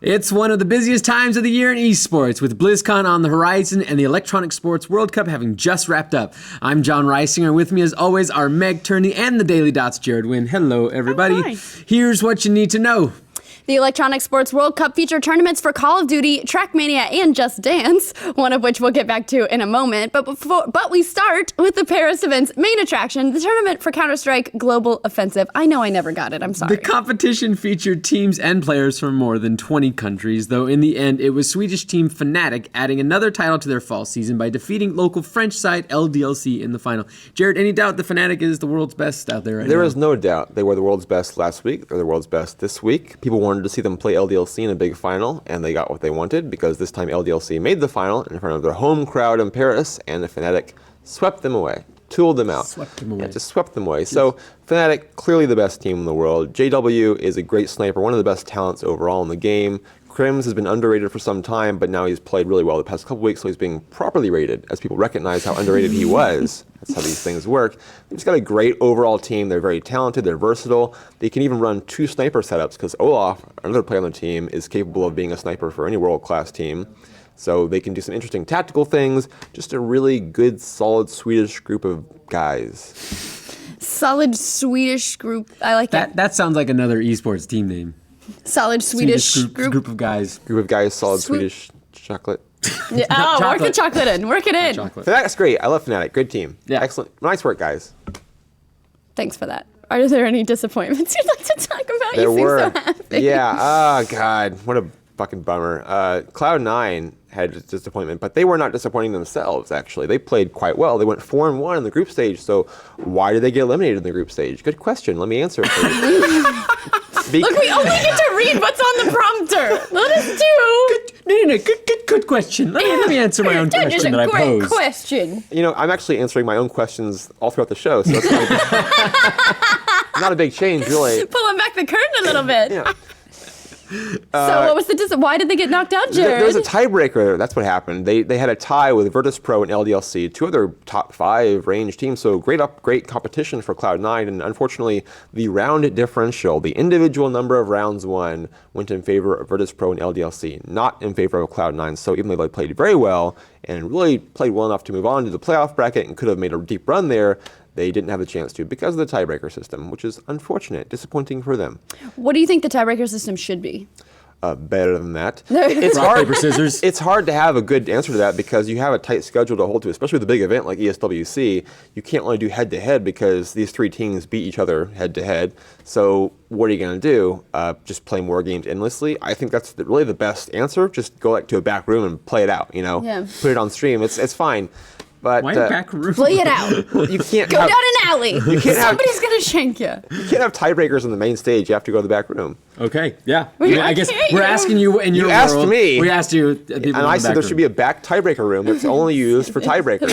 It's one of the busiest times of the year in esports, with BlizzCon on the horizon and the Electronic Sports World Cup having just wrapped up. I'm John Reisinger. With me, as always, are Meg Turney and the Daily Dot's Jared Wynne. Hello, everybody. Oh, hi. Here's what you need to know. The Electronic Sports World Cup featured tournaments for Call of Duty, Trackmania, and Just Dance, one of which we'll get back to in a moment. But we start with the Paris event's main attraction, the tournament for Counter-Strike Global Offensive. I know I never got it, I'm sorry. The competition featured teams and players from more than 20 countries, though in the end it was Swedish team Fnatic adding another title to their fall season by defeating local French side LDLC in the final. Jared, any doubt that Fnatic is the world's best out there right now? There is no doubt. They were the world's best last week. They're the world's best this week. People wanted to see them play LDLC in a big final, and they got what they wanted because this time LDLC made the final in front of their home crowd in Paris, and the Fnatic swept them away, tooled them out. Swept them away. Yeah, just swept them away. Yes. So Fnatic, clearly the best team in the world. JW is a great sniper, one of the best talents overall in the game. Crims has been underrated for some time, but now he's played really well the past couple weeks, so he's being properly rated as people recognize how underrated he was. That's how these things work. He's got a great overall team. They're very talented. They're versatile. They can even run 2 sniper setups because Olaf, another player on the team, is capable of being a sniper for any world-class team. So they can do some interesting tactical things. Just a really good, solid Swedish group of guys. Solid Swedish group. I like that. That sounds like another esports team name. Solid Swedish group of guys. Group of guys, solid Swedish chocolate. Yeah, work the chocolate in. Work it in. Chocolate. Fnatic's great. I love Fnatic. Good team. Yeah. Excellent. Nice work, guys. Thanks for that. Are there any disappointments you'd like to talk about? There you were. seem so happy. Yeah. Oh, God. What a fucking bummer. Cloud9 had a disappointment, but they were not disappointing themselves, actually. They played quite well. They went 4-1 in the group stage, so why did they get eliminated in the group stage? Good question. Let me answer it for you. Look, we only get to read what's on the prompter. Let us do. Good question. Let me answer my own question that I posed. Great question. You know, I'm actually answering my own questions all throughout the show, so it's not a big change, really. Pulling back the curtain a little bit. Yeah. So what was the why did they get knocked out, Jared? There was a tiebreaker. That's what happened. They had a tie with Virtus.pro and LDLC, 2 other top 5 range teams. So great competition for Cloud9. And unfortunately, the round differential, the individual number of rounds won, went in favor of Virtus.pro and LDLC, not in favor of Cloud9. So even though they played very well and really played well enough to move on to the playoff bracket and could have made a deep run there, they didn't have the chance to because of the tiebreaker system, which is unfortunate, disappointing for them. What do you think the tiebreaker system should be? Better than that. It's rock, paper, scissors. It's hard to have a good answer to that because you have a tight schedule to hold to, especially with a big event like ESWC. You can't really do head-to-head because these 3 teams beat each other head-to-head. So what are you going to do? Just play more games endlessly? I think that's really the best answer. Just go to a back room and play it out, Yeah. Put it on stream. It's fine. But, why back room? Play it out. You can't Go down an alley. Somebody's going to shank you. You can't have tiebreakers on the main stage. You have to go to the back room. Okay, yeah. Well, I guess we're asking you in your You asked world. me. We asked you. People And I said there should be a back tiebreaker room that's only used for tiebreakers.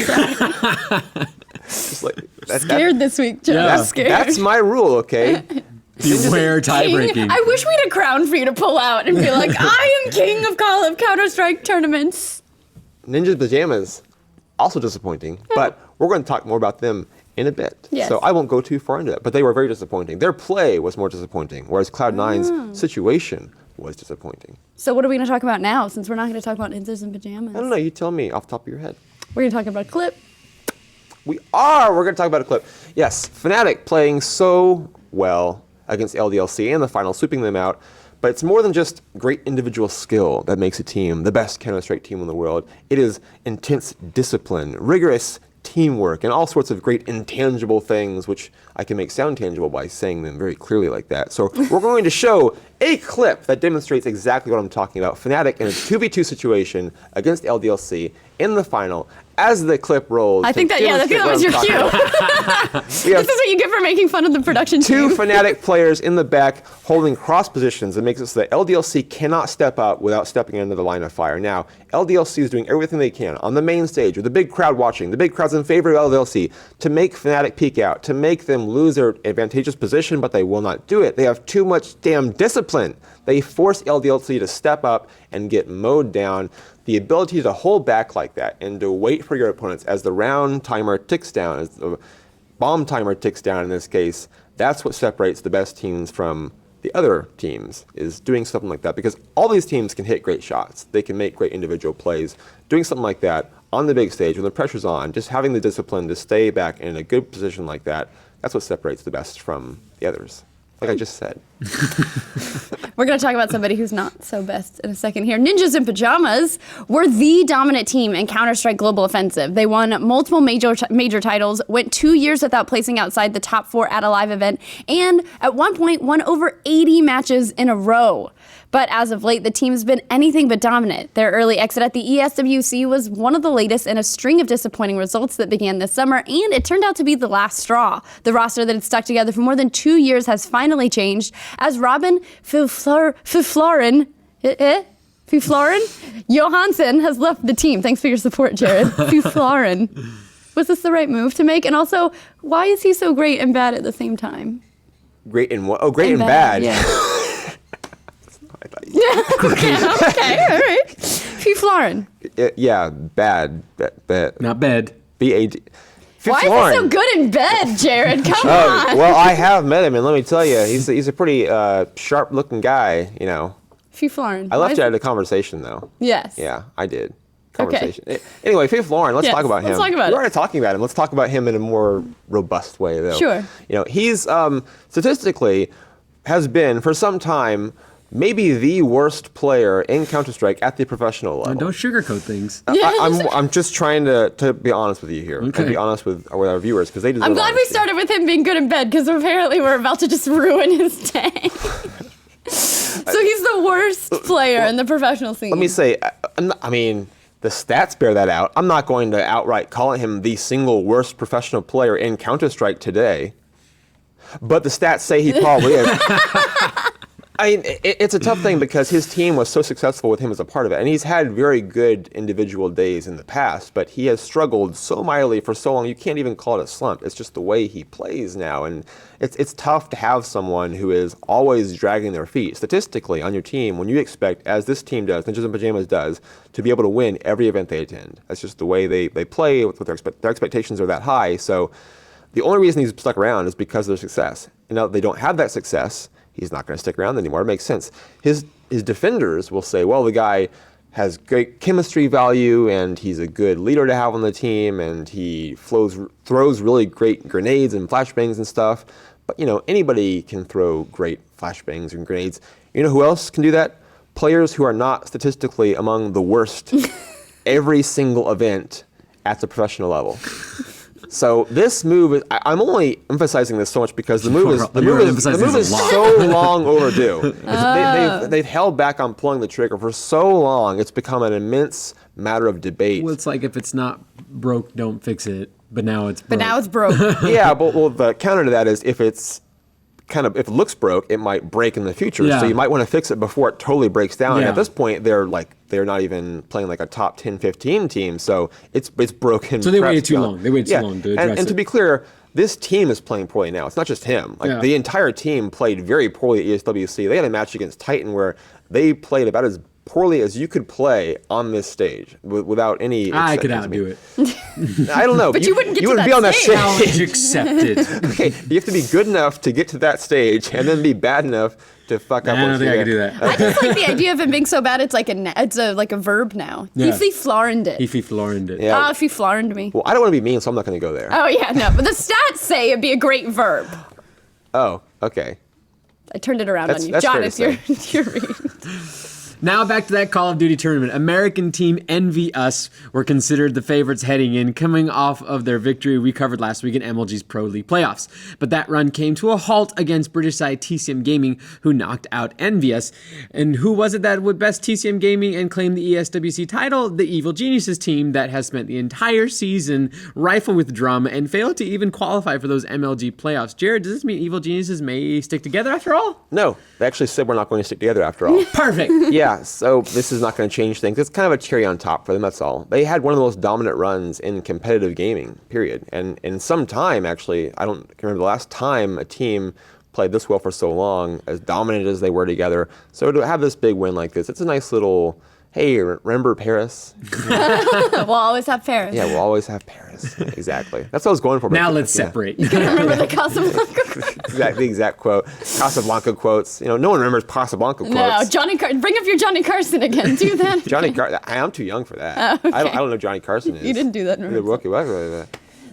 Just like, Scared this week, Joe. Yeah. Scared. That's my rule, okay? Beware tie-breaking. I wish we had a crown for you to pull out and be like, I am king of Counter-Strike tournaments. Ninja Pajamas, also disappointing, but we're going to talk more about them in a bit. Yes. So I won't go too far into that, but they were very disappointing. Their play was more disappointing, whereas Cloud9's situation was disappointing. So what are we going to talk about now, since we're not going to talk about ninjas and pajamas? I don't know, you tell me off the top of your head. We're going to talk about a clip. We're going to talk about a clip. Yes, Fnatic playing so well against LDLC in the final, sweeping them out. But it's more than just great individual skill that makes a team the best Counter-Strike team in the world. It is intense discipline, rigorous teamwork, and all sorts of great intangible things, which I can make sound tangible by saying them very clearly like that. So we're going to show a clip that demonstrates exactly what I'm talking about. Fnatic in a 2v2 situation against LDLC in the final. As the clip rolls, I think that was your cue. This is what you get for making fun of the production team. 2 Fnatic players in the back holding cross positions that makes it so that LDLC cannot step up without stepping into the line of fire. Now, LDLC is doing everything they can on the main stage with the big crowd watching, the big crowd's in favor of LDLC, to make Fnatic peek out, to make them lose their advantageous position, but they will not do it. They have too much damn discipline. They force LDLC to step up and get mowed down. The ability to hold back like that and to wait for your opponents as the round timer ticks down, as the bomb timer ticks down in this case, that's what separates the best teams from the other teams is doing something like that, because all these teams can hit great shots. They can make great individual plays. Doing something like that on the big stage when the pressure's on, just having the discipline to stay back in a good position like that, that's what separates the best from the others. Like I just said. We're going to talk about somebody who's not so best in a second here. Ninjas in Pajamas were the dominant team in Counter-Strike Global Offensive. They won multiple major titles, went 2 years without placing outside the top 4 at a live event, and at one point won over 80 matches in a row. But as of late, the team's been anything but dominant. Their early exit at the ESWC was one of the latest in a string of disappointing results that began this summer, and it turned out to be the last straw. The roster that had stuck together for more than 2 years has finally changed, as Robin Fifloren Johansson has left the team. Thanks for your support, Jared. Fifloren. Was this the right move to make? And also, why is he so great and bad at the same time? Great and what? Oh, great and bad. Yeah. Okay, all right. Fifloren. Yeah, bad. Not bad. B-A-D. Why is he so good in bed, Jared? Come on. Well, I have met him, and let me tell you, he's a pretty sharp-looking guy, you know. Fifloren. I left you out of the conversation, though. Yes. Yeah, I did. Conversation. Okay. Anyway, Fifloren, let's talk about him. Let's talk about We're already talking about him. Let's talk about him in a more robust way, though. Sure. You know, he's statistically has been, for some time, maybe the worst player in Counter-Strike at the professional level. Don't sugarcoat things. I'm just trying to be honest with you here. Okay. And be honest with our viewers, because they deserve I'm glad we honesty. started with him being good in bed, because apparently we're about to just ruin his day. So he's the worst player in the professional scene. Let me say, I mean, the stats bear that out. I'm not going to outright call him the single worst professional player in Counter-Strike today, but the stats say he probably is. I mean, it's a tough thing because his team was so successful with him as a part of it, and he's had very good individual days in the past, but he has struggled so mightily for so long, you can't even call it a slump. It's just the way he plays now, and it's tough to have someone who is always dragging their feet. Statistically, on your team, when you expect, as this team does, Ninjas in Pajamas does, to be able to win every event they attend. That's just the way they play, with their expectations are that high, so the only reason he's stuck around is because of their success. And now that they don't have that success, he's not going to stick around anymore. It makes sense. His defenders will say, well, the guy has great chemistry value, and he's a good leader to have on the team, and he throws really great grenades and flashbangs and stuff. But, you know, anybody can throw great flashbangs and grenades. You know who else can do that? Players who are not statistically among the worst every single event at the professional level. So this move is, I'm only emphasizing this so much because the move is so long overdue. They've held back on pulling the trigger for so long. It's become an immense matter of debate. Well, it's like if it's not broke, don't fix it. But now it's broke. Yeah, but the counter to that is if it looks broke, it might break in the future. Yeah. So you might want to fix it before it totally breaks down. Yeah. And at this point, they're not even playing like a top 10, 15 team. So it's broken. So they waited too long. They waited too long to address it. And to be clear, this team is playing poorly now. It's not just him. The entire team played very poorly at ESWC. They had a match against Titan where they played about as poorly as you could play on this stage without any exceptions. I could outdo it. I don't know. But you wouldn't be on that stage. Challenge accepted. Okay, you have to be good enough to get to that stage and then be bad enough to fuck up. I don't think I could do that. I just like the idea of him being so bad. It's like a verb now. Yeah. He fiflorened it. He fiflorened it. Yeah. Fiflorened me. Well, I don't want to be mean, so I'm not going to go there. Oh yeah, no. But the stats say it'd be a great verb. Oh, okay. I turned it around on you, that's John. fair to It's your read. Now back to that Call of Duty tournament. American team Envy Us were considered the favorites heading in, coming off of their victory we covered last week in MLG's Pro League playoffs. But that run came to a halt against British side TCM Gaming, who knocked out Envy Us. And who was it that would best TCM Gaming and claim the ESWC title? The Evil Geniuses team that has spent the entire season rifling with drama and failed to even qualify for those MLG playoffs. Jared, does this mean Evil Geniuses may stick together after all? No, they actually said we're not going to stick together after all. Perfect. Yeah, so this is not going to change things. It's kind of a cherry on top for them, that's all. They had one of the most dominant runs in competitive gaming, period. And in some time, actually, I don't remember the last time a team played this well for so long, as dominant as they were together. So to have this big win like this, it's a nice little, hey, remember Paris? We'll always have Paris. Yeah, we'll always have Paris. Exactly. That's what I was going for. Now but- let's yeah. separate. Remember the Casablanca? The exact quote. Casablanca quotes. No one remembers Casablanca quotes. No, bring up your Johnny Carson again. Do that. Johnny Carson. I'm too young for that. Oh, okay. I don't know who Johnny Carson is. You didn't do that. The rookie.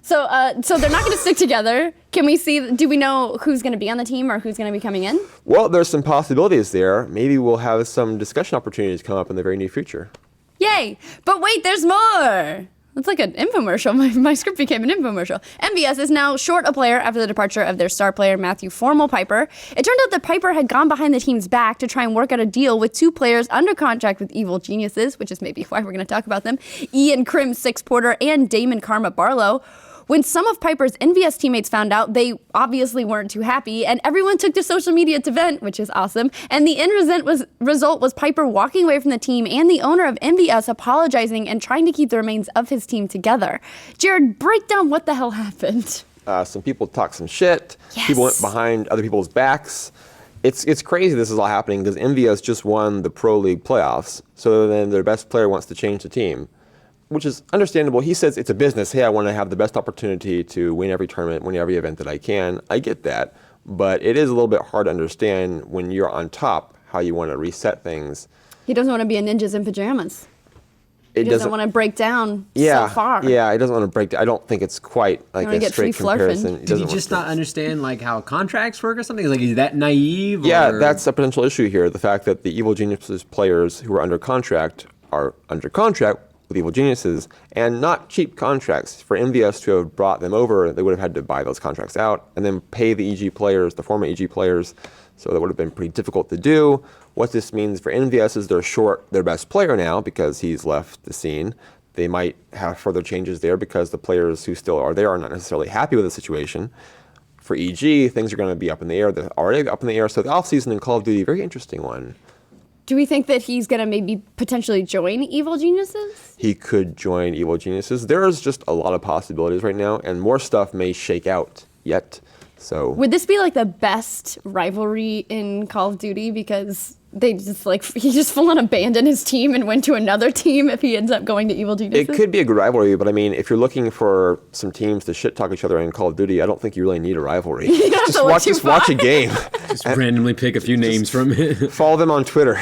So they're not going to stick together. Can we see? Do we know who's going to be on the team or who's going to be coming in? Well, there's some possibilities there. Maybe we'll have some discussion opportunities come up in the very near future. Yay! But wait, there's more. It's like an infomercial. My script became an infomercial. MVS is now short a player after the departure of their star player, Matthew Formal Piper. It turned out that Piper had gone behind the team's back to try and work out a deal with 2 players under contract with Evil Geniuses, which is maybe why we're going to talk about them, Ian Krim Six Porter and Damon Karma Barlow. When some of Piper's NVS teammates found out, they obviously weren't too happy, and everyone took to social media to vent, which is awesome. And the end result was Piper walking away from the team and the owner of NVS apologizing and trying to keep the remains of his team together. Jared, break down what the hell happened. Some people talked some shit. Yes. People went behind other people's backs. It's crazy this is all happening because NVS just won the Pro League playoffs. So then their best player wants to change the team, which is understandable. He says it's a business. Hey, I want to have the best opportunity to win every tournament, win every event that I can. I get that. But it is a little bit hard to understand when you're on top how you want to reset things. He doesn't want to be a ninjas in pajamas. He doesn't want to break down so far. Yeah, he doesn't want to break down. I don't think it's quite like wanna a get straight free flurfing. comparison. Did he just not understand like how contracts work or something? Like, is that naive? Yeah, or? that's a potential issue here. The fact that the Evil Geniuses players who are under contract with Evil Geniuses, and not cheap contracts. For MVS to have brought them over, they would have had to buy those contracts out and then pay the EG players, the former EG players, so that would have been pretty difficult to do. What this means for MVS is they're short their best player now because he's left the scene. They might have further changes there because the players who still are there are not necessarily happy with the situation. For EG, things are going to be up in the air. They're already up in the air, so the offseason in Call of Duty, very interesting one. Do we think that he's going to maybe potentially join Evil Geniuses? He could join Evil Geniuses. There's just a lot of possibilities right now, and more stuff may shake out yet. So would this be like the best rivalry in Call of Duty because they just he just full on abandoned his team and went to another team if he ends up going to Evil Geniuses? It could be a good rivalry, but I mean, if you're looking for some teams to shit talk each other in Call of Duty, I don't think you really need a rivalry. Just watch a game. Just randomly pick a few names from it. Follow them on Twitter.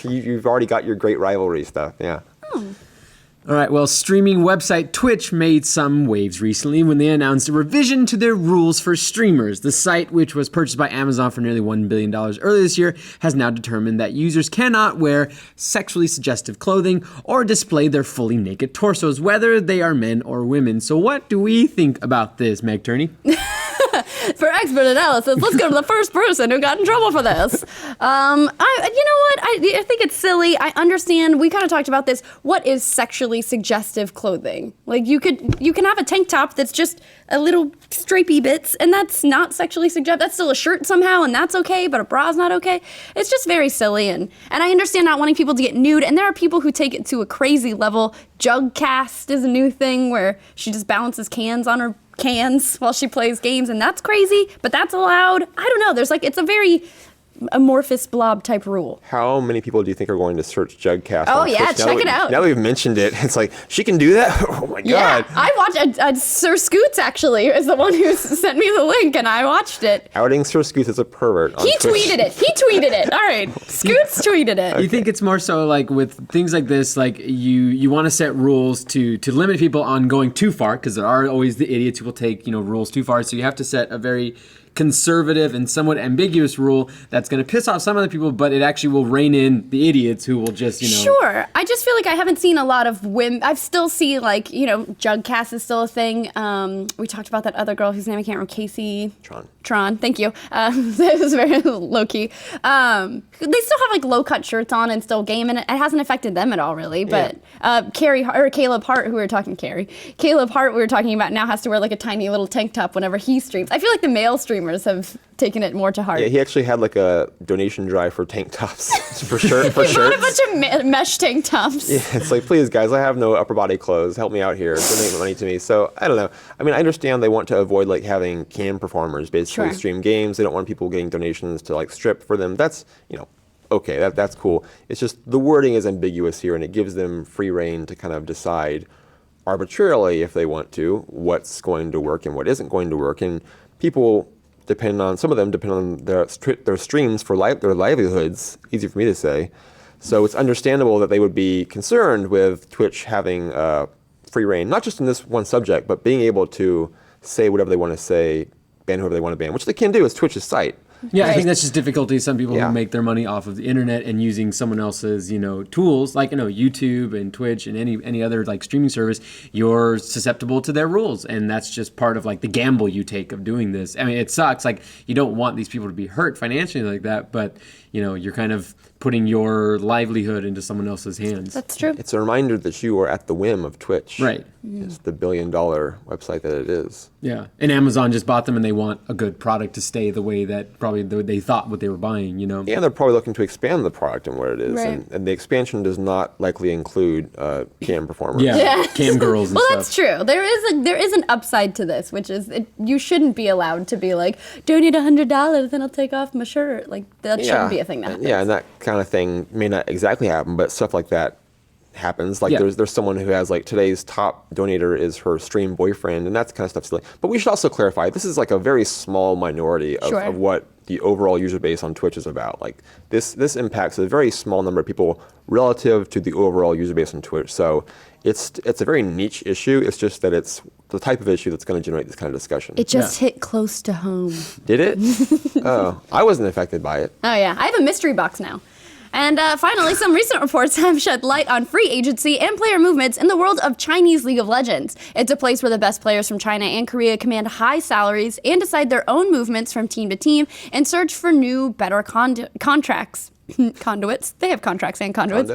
You've already got your great rivalry stuff. Yeah. All right, well, streaming website Twitch made some waves recently when they announced a revision to their rules for streamers. The site, which was purchased by Amazon for nearly $1 billion earlier this year, has now determined that users cannot wear sexually suggestive clothing or display their fully naked torsos, whether they are men or women. So what do we think about this, Meg Turney? For expert analysis, let's go to the first person who got in trouble for this. I think it's silly. I understand. We kind of talked about this. What is sexually suggestive clothing? Like you can have a tank top that's just a little stripey bits, and that's not sexually suggestive. That's still a shirt somehow, and that's okay. But a bra's not okay. It's just very silly, and I understand not wanting people to get nude. And there are people who take it to a crazy level. Jug cast is a new thing where she just balances cans on her cans while she plays games, and that's crazy, but that's allowed. I don't know. It's a very amorphous blob type rule. How many people do you think are going to search Jugcast? Oh, on yeah, Twitch? check it out. Now that we've mentioned it, it's like, she can do that? Oh my Yeah, God. I watched Sir Scoots actually is the one who sent me the link, and I watched it. Outing Sir Scoots as a pervert on He Twitch. tweeted it. All right, Scoots tweeted it. You think it's more so like with things like this, like you want to set rules to limit people on going too far, because there are always the idiots who will take rules too far. So you have to set a very conservative and somewhat ambiguous rule that's going to piss off some other people, but it actually will rein in the idiots who will just, Sure. I just feel like I haven't seen a lot of women. I still see Jugcast is still a thing. We talked about that other girl whose name I can't remember, Casey. Tron, thank you. It was very low key. They still have low cut shirts on and still game, and it hasn't affected them at all, really. But Caleb Hart, who we were talking about now has to wear a tiny little tank top whenever he streams. I feel like the male streamers have taken it more to heart. Yeah, he actually had a donation drive for tank tops for shirts. He bought a bunch of mesh tank tops. Yeah, it's like, please guys, I have no upper body clothes. Help me out here. Donate money to me. So I don't know. I mean, I understand they want to avoid having cam performers basically stream games. They don't want people getting donations to strip for them. That's okay, that's cool. It's just the wording is ambiguous here, and it gives them free rein to kind of decide arbitrarily, if they want to, what's going to work and what isn't going to work. And people some of them depend on their streams for their livelihoods. Easy for me to say. So it's understandable that they would be concerned with Twitch having free rein, not just in this one subject, but being able to say whatever they want to say, ban whoever they want to ban, which they can do. It's Twitch's site. Yeah, I think that's just difficulty. Some people Yeah. who make their money off of the internet and using someone else's, tools, like, YouTube and Twitch and any other like streaming service, you're susceptible to their rules. And that's just part of like the gamble you take of doing this. I mean, it sucks. Like, you don't want these people to be hurt financially like that, but you're kind of putting your livelihood into someone else's hands. That's true. It's a reminder that you are at the whim of Twitch. Right. It's the billion-dollar website that it is. Yeah. And Amazon just bought them and they want a good product to stay the way that probably they thought what they were buying, And they're probably looking to expand the product and what it is. Right. And the expansion does not likely include cam performers. Yeah. Cam girls and Well, stuff. that's true. There is an upside to this, which is you shouldn't be allowed to be like, donate $100, then I'll take off my shirt. Like, that shouldn't be a thing that happens. Yeah, and that kind of thing may not exactly happen, but stuff like that happens. Like Yeah. there's someone who has like today's top donator is her stream boyfriend, and that's kind of stuff silly. But we should also clarify this is like a very small minority of, Sure. of what the overall user base on Twitch is about. Like this impacts a very small number of people relative to the overall user base on Twitch. So it's a very niche issue. It's just that it's the type of issue that's going to generate this kind of discussion. It just hit close to home. Did it? Oh, I wasn't affected by it. Oh, yeah. I have a mystery box now. And finally, some recent reports have shed light on free agency and player movements in the world of Chinese League of Legends. It's a place where the best players from China and Korea command high salaries and decide their own movements from team to team and search for new, better contracts. Conduits. They have contracts and conduits.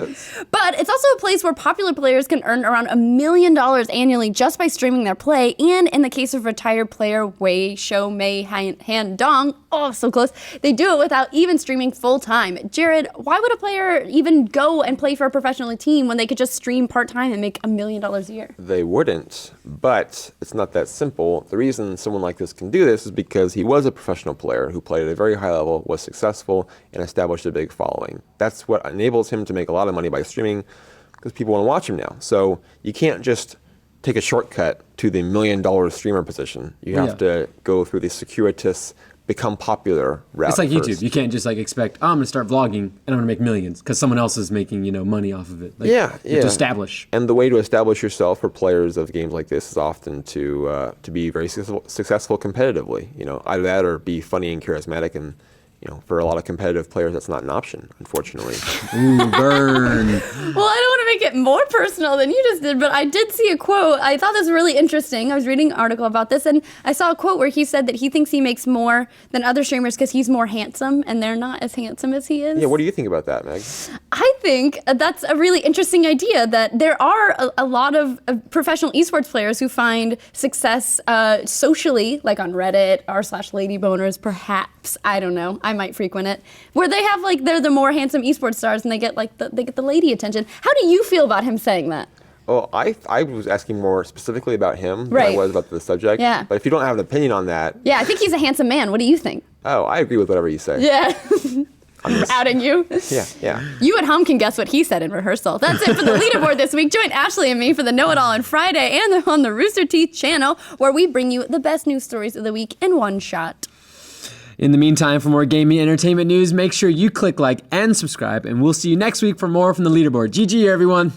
But it's also a place where popular players can earn around $1 million annually just by streaming their play. And in the case of retired player Wei Shou Mei Han Dong, oh, so close, they do it without even streaming full time. Jared, why would a player even go and play for a professional team when they could just stream part time and make $1 million a year? They wouldn't, but it's not that simple. The reason someone like this can do this is because he was a professional player who played at a very high level, was successful, and established a big following. That's what enables him to make a lot of money by streaming, because people want to watch him now. So you can't just take a shortcut to the $1 million streamer position. You have to go through the circuitous, become popular route. It's like first. YouTube. You can't just like expect, I'm going to start vlogging and I'm going to make millions because someone else is making, money off of it. Like, Yeah, you have yeah. to establish. And the way to establish yourself for players of games like this is often to be very successful competitively. Either that or be funny and charismatic. And for a lot of competitive players, that's not an option, unfortunately. Ooh, burn. Well, I don't want to make it more personal than you just did, but I did see a quote. I thought this was really interesting. I was reading an article about this, and I saw a quote where he said that he thinks he makes more than other streamers because he's more handsome, and they're not as handsome as he is. Yeah, what do you think about that, Meg? I think that's a really interesting idea, that there are a lot of professional esports players who find success socially, like on Reddit, r/ladyboners, perhaps. I don't know. I might frequent it, where they have they're the more handsome esports stars and they get the lady attention. How do you feel about him saying that? Oh, I was asking more specifically about him than I Right. was about the subject. Yeah. But if you don't have an opinion on that, Yeah, I think he's a handsome man. What do you think? oh, I agree with whatever you say. Yeah. Outing you. Yeah. You at home can guess what he said in rehearsal. That's it for the leaderboard this week. Join Ashley and me for the Know It All on Friday and on the Rooster Teeth channel, where we bring you the best news stories of the week in one shot. In the meantime, for more gaming entertainment news, make sure you click like and subscribe, and we'll see you next week for more from the leaderboard. GG, everyone.